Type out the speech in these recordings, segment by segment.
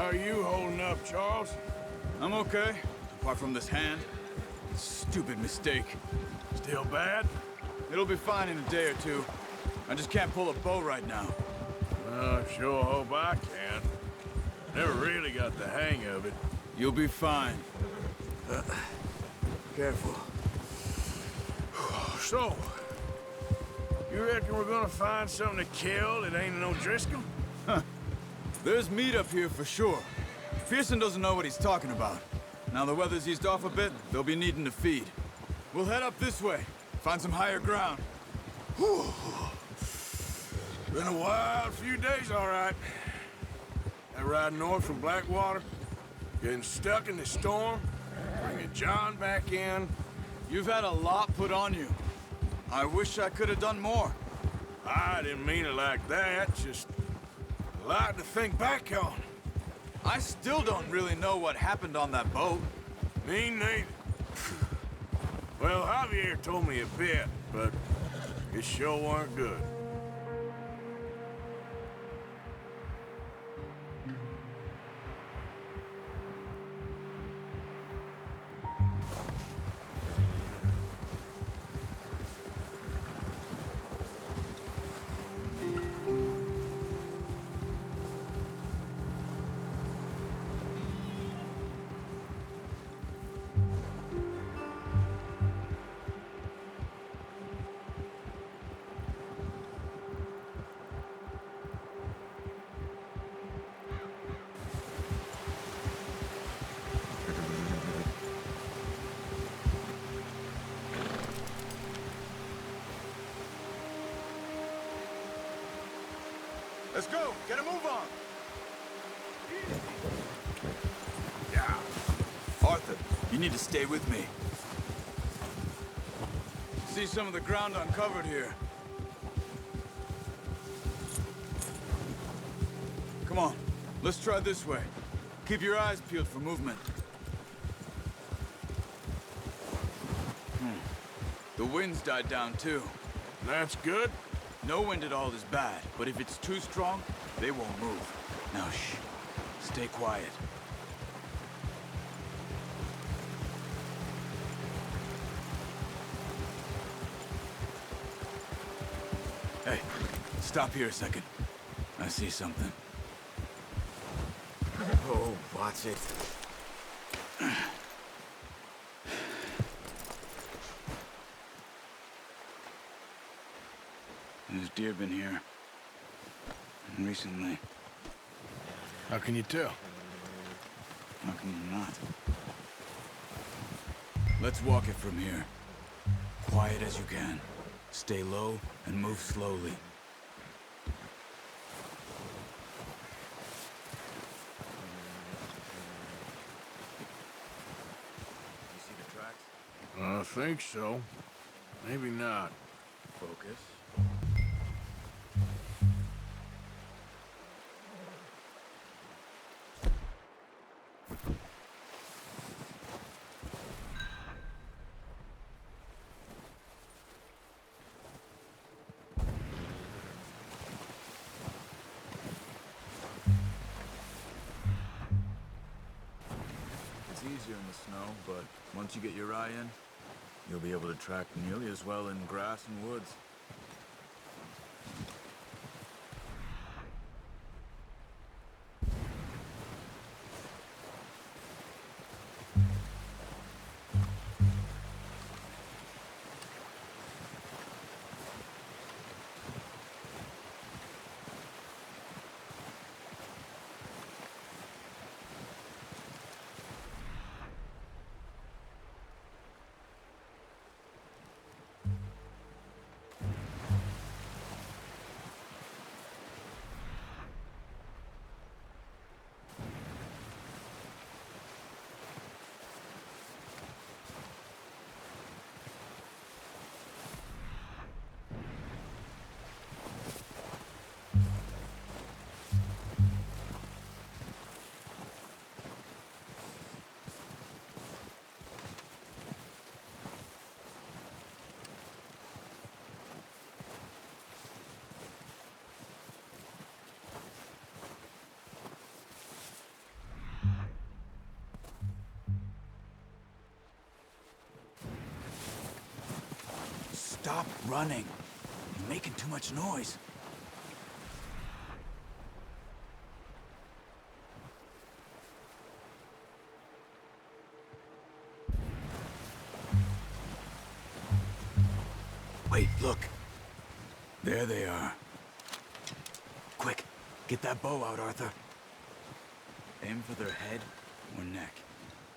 How are you holding up, Charles? I'm okay, apart from this hand. Stupid mistake. Still bad? It'll be fine in a day or two. I just can't pull a bow right now. I sure hope I can. Never really got the hang of it. You'll be fine. Careful. So, you reckon we're gonna find something to kill that ain't no Driscoll? There's meat up here for sure. Pearson doesn't know what he's talking about. Now the weather's eased off a bit, they'll be needing to feed. We'll head up this way, find some higher ground. Whew. Been a wild few days, all right. That ride north from Blackwater, getting stuck in the storm, bringing John back in. You've had a lot put on you. I wish I could have done more. I didn't mean it like that, just a lot to think back on. I still don't really know what happened on that boat. Me neither. Well, Javier told me a bit, but it sure weren't good. Let's go, get a move on. Yeah. Arthur, you need to stay with me. See some of the ground uncovered here. Come on, let's try this way. Keep your eyes peeled for movement. The wind's died down too. That's good. No wind at all is bad, but if it's too strong, they won't move. Now shh, stay quiet. Hey, stop here a second. I see something. Oh, watch it. There's deer been here. And recently. How can you tell? How can you not? Let's walk it from here. Quiet as you can. Stay low and move slowly. You see the tracks? I think so. Maybe not. Focus. It's easier in the snow, but once you get your eye in, you'll be able to track nearly as well in grass and woods. Stop running. You're making too much noise. Wait, look. There they are. Quick, get that bow out, Arthur. Aim for their head or neck.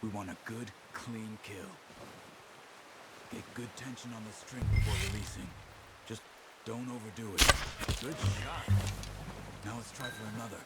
We want a good, clean kill. Get good tension on the string before releasing. Just don't overdo it. Good shot. Now let's try for another.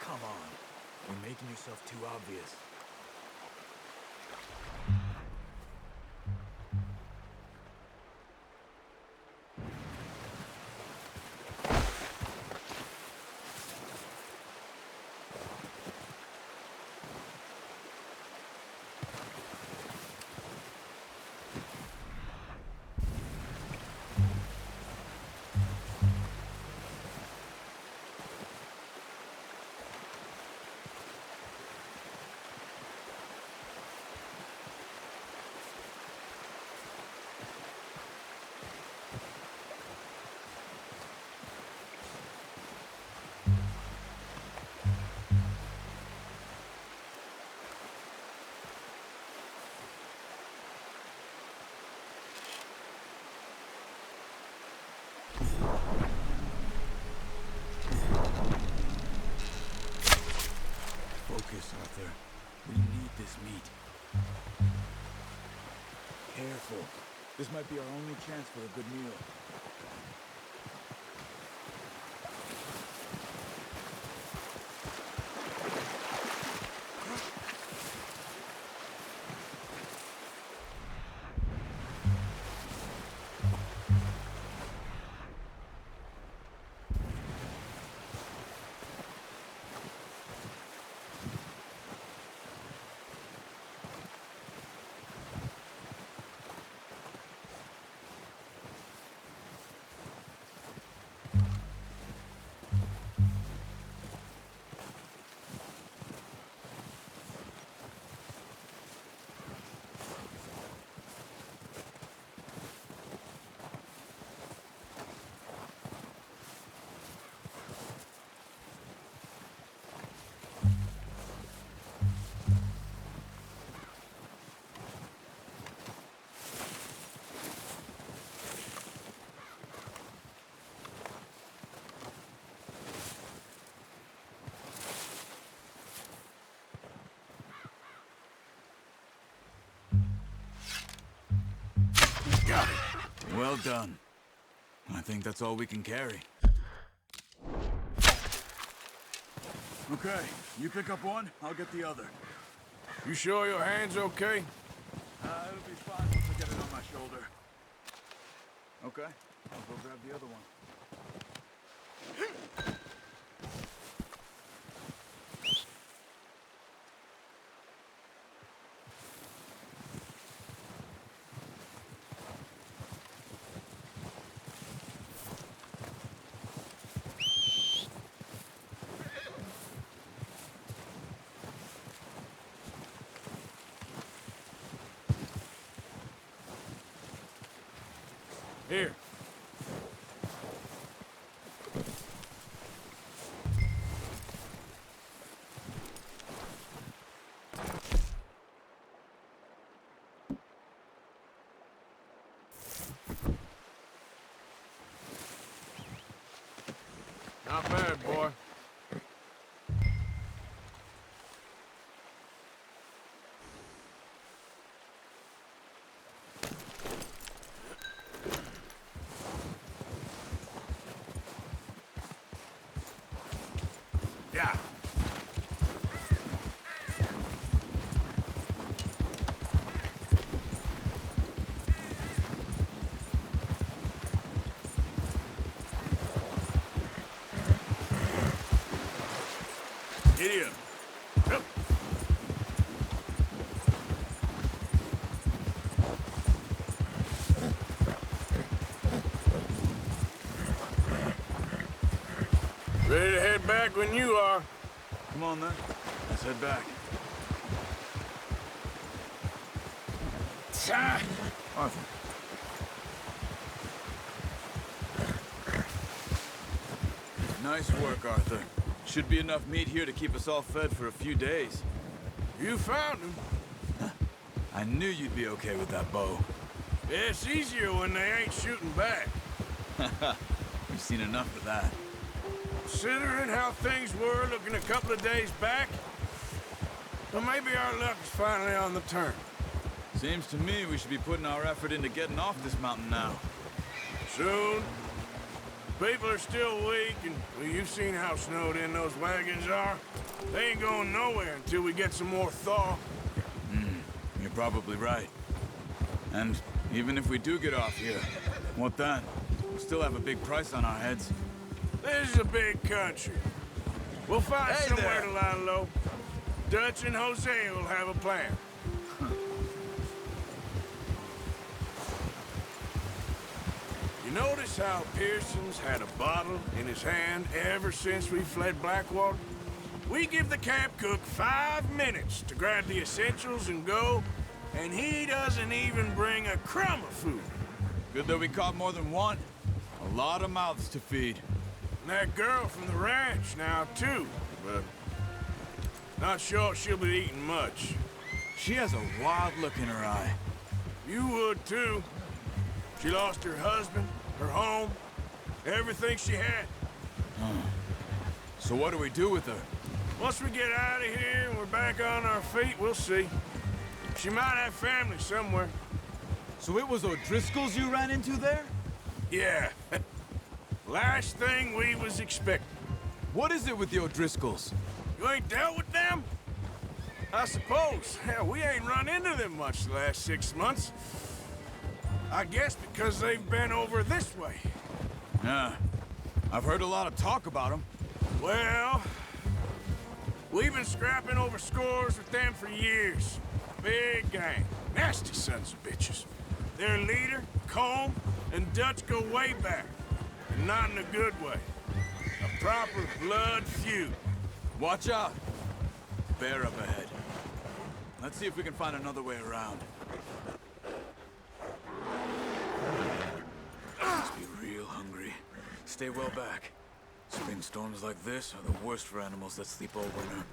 Come on. You're making yourself too obvious. Focus, Arthur. We need this meat. Careful. This might be our only chance for a good meal. Got it. Well done. I think that's all we can carry. Okay, you pick up one, I'll get the other. You sure your hand's okay? It'll be fine once I get it on my shoulder. Okay, I'll go grab the other one. Here. Not bad, boy. get back when you are. Come on, then. Let's head back. Arthur. Nice work, Arthur. Should be enough meat here to keep us all fed for a few days. You found him. I knew you'd be okay with that bow. It's easier when they ain't shooting back. We've seen enough of that. Considering how things were looking a couple of days back, well, maybe our luck is finally on the turn. Seems to me we should be putting our effort into getting off this mountain now. Soon. People are still weak, and well, you've seen how snowed in those wagons are. They ain't going nowhere until we get some more thaw. You're probably right. And even if we do get off here, what then? We'll still have a big price on our heads. This is a big country. We'll find Hey somewhere there. to lie low. Dutch and Jose will have a plan. You notice how Pearson's had a bottle in his hand ever since we fled Blackwater? We give the camp cook 5 minutes to grab the essentials and go, and he doesn't even bring a crumb of food. Good that we caught more than one. A lot of mouths to feed. And that girl from the ranch now, too, but not sure she'll be eating much. She has a wild look in her eye. You would, too. She lost her husband, her home, everything she had. So what do we do with her? Once we get out of here and we're back on our feet, we'll see. She might have family somewhere. So it was O'Driscoll's you ran into there? Yeah. Last thing we was expecting. What is it with the O'Driscolls? You ain't dealt with them? I suppose. Hell, we ain't run into them much the last 6 months. I guess because they've been over this way. Yeah. I've heard a lot of talk about them. Well, we've been scrapping over scores with them for years. Big gang. Nasty sons of bitches. Their leader, Colm, and Dutch go way back. And not in a good way. A proper blood feud. Watch out. Bear up ahead. Let's see if we can find another way around. Must be real hungry. Stay well back. Spring storms like this are the worst for animals that sleep all winter.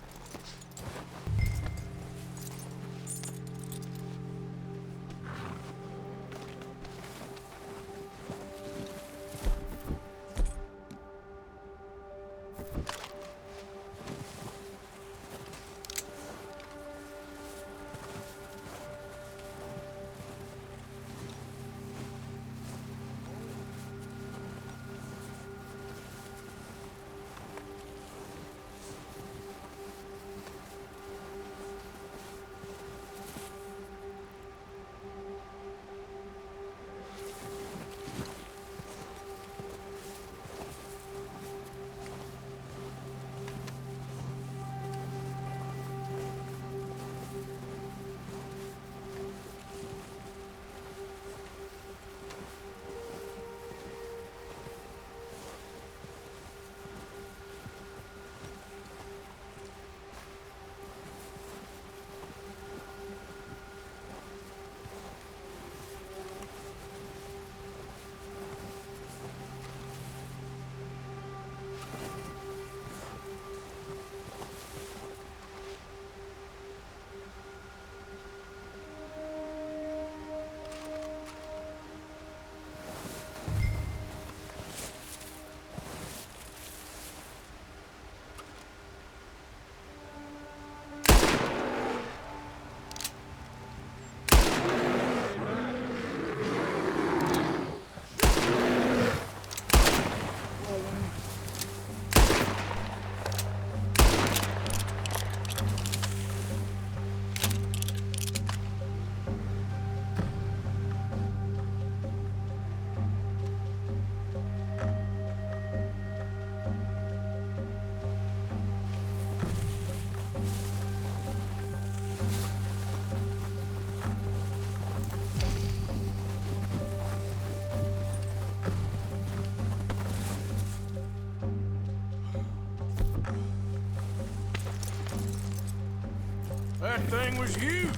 That thing was huge.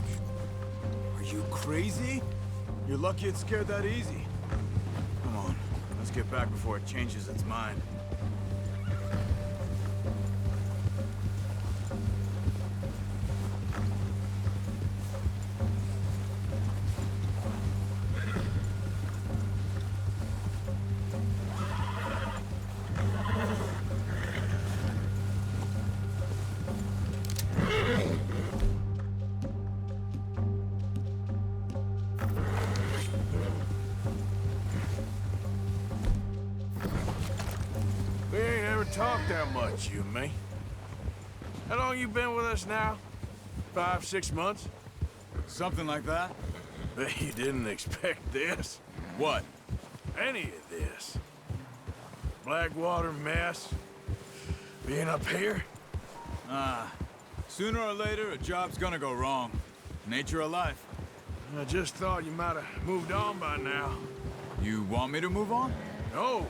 Are you crazy? You're lucky it scared that easy. Come on, let's get back before it changes its mind. We ain't ever talked that much, you and me. How long you been with us now? 5, 6 months? Something like that? Bet you didn't expect this. What? Any of this. Blackwater mess. Being up here? Sooner or later, a job's gonna go wrong. Nature of life. I just thought you might have moved on by now. You want me to move on? No.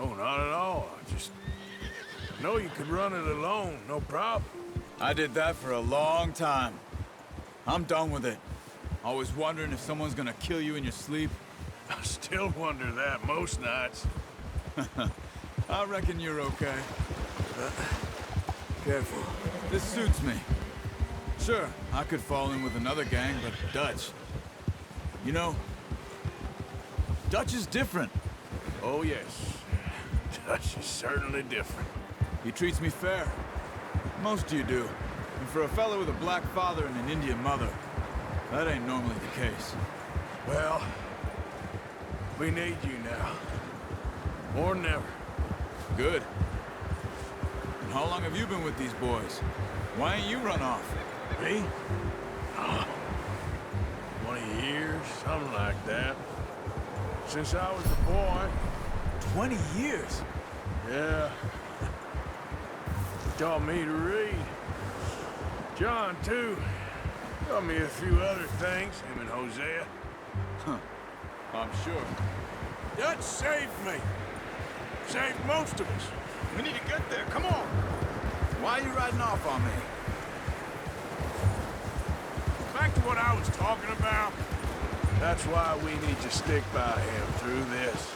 No, not at all. I know you could run it alone, no problem. I did that for a long time. I'm done with it. Always wondering if someone's gonna kill you in your sleep. I still wonder that most nights. I reckon you're okay. Careful. This suits me. Sure, I could fall in with another gang, but Dutch. You know, Dutch is different. Oh, yes. Dutch is certainly different. He treats me fair. Most of you do. And for a fellow with a black father and an Indian mother, that ain't normally the case. Well, we need you now. More than ever. Good. And how long have you been with these boys? Why ain't you run off? Me? 20 years, something like that. Since I was a boy. 20 years? Yeah. Taught me to read. John, too. Taught me a few other things, him and Hosea. I'm sure. Dutch saved me. Saved most of us. We need to get there, come on! Why are you riding off on me? Back to what I was talking about. That's why we need to stick by him through this.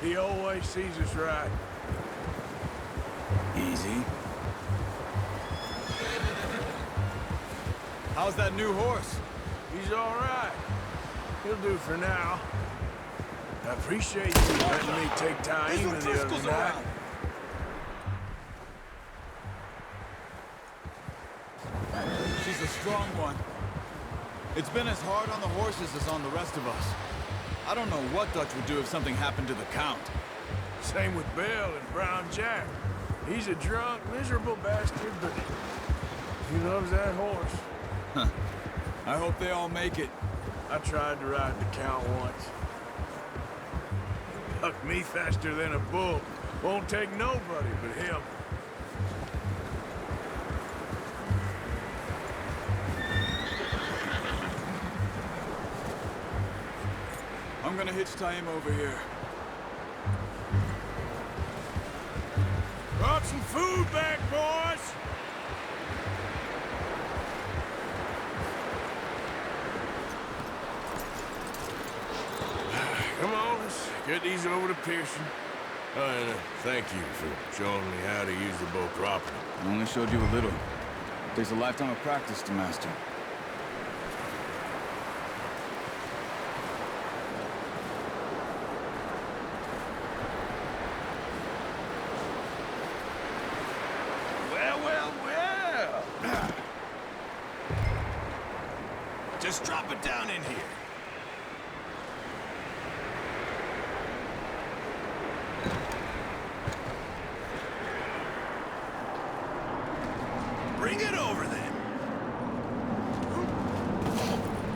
He always sees us right. Easy. How's that new horse? He's all right. He'll do for now. I appreciate you letting me take time in the other night. She's a strong one. It's been as hard on the horses as on the rest of us. I don't know what Dutch would do if something happened to the Count. Same with Bill and Brown Jack. He's a drunk, miserable bastard, but he loves that horse. I hope they all make it. I tried to ride the Count once. Bucked me faster than a bull. Won't take nobody but him. I'm gonna hitch tie him over here. Brought some food back, boys! Come on, let's get these over to Pearson. And thank you for showing me how to use the bow properly. I only showed you a little. Takes a lifetime of practice to master. Well. Just drop it down in here. Bring it over then.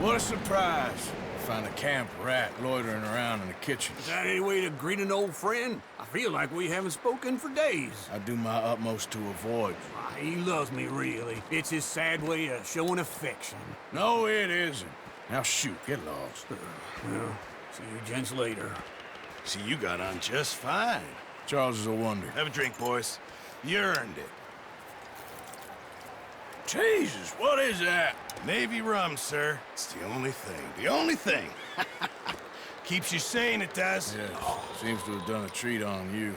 What a surprise. Find a camp rat loitering around in the kitchen. Is that any way to greet an old friend? I feel like we haven't spoken for days. I do my utmost to avoid. He loves me, really. It's his sad way of showing affection. No, it isn't. Now shoot, get lost. Well, see you gents later. See, you got on just fine. Charles is a wonder. Have a drink, boys. You earned it. Jesus, what is that? Navy rum, sir. It's the only thing. The only thing. Keeps you sane, it does. Yes, seems to have done a treat on you.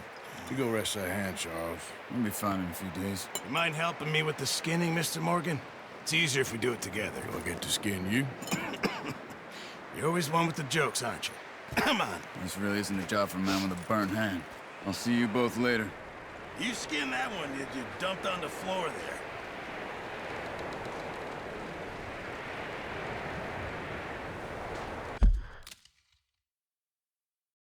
You go rest that hand, Charles. We'll be fine in a few days. You mind helping me with the skinning, Mr. Morgan? It's easier if we do it together. Do I get to skin you? You're always one with the jokes, aren't you? Come on. This really isn't a job for a man with a burnt hand. I'll see you both later. You skinned that one, did you? Dumped on the floor there.